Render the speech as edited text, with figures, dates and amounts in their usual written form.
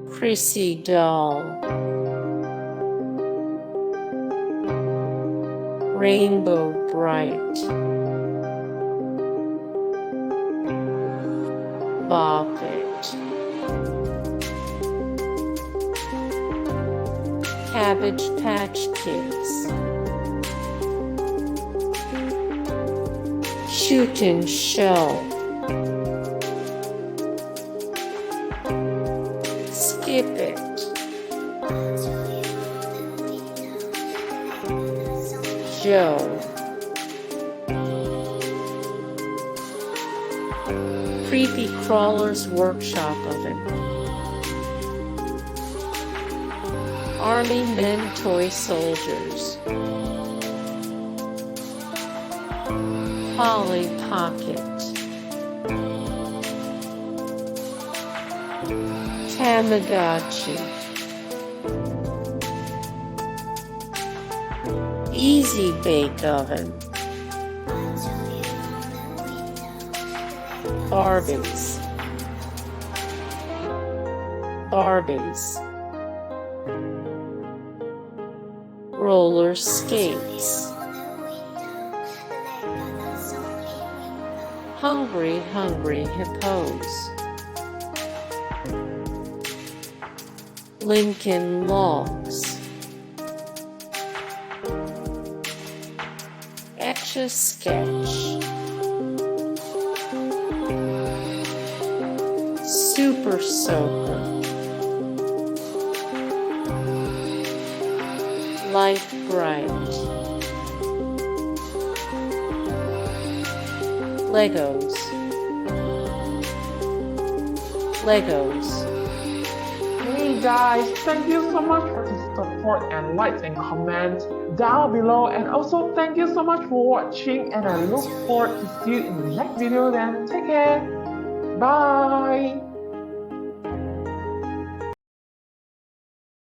Crissy Doll, Rainbow Brite, Bop It, Cabbage Patch Kids, Shootin Shell, Skip It, Joe, Creepy Crawler's Workshop Oven, Army Men Toy Soldiers, Polly Pocket, Tamagotchi, Easy Bake Oven, Barbies, Roller Skates, Hungry Hippos, Lincoln Logs, Etch A Sketch, Super Soaker, Light Brite, Legos, Hey guys, thank you so much for the support and likes and comments down below, and also thank you so much for watching, and I look forward to see you in the next video. Then take care, bye.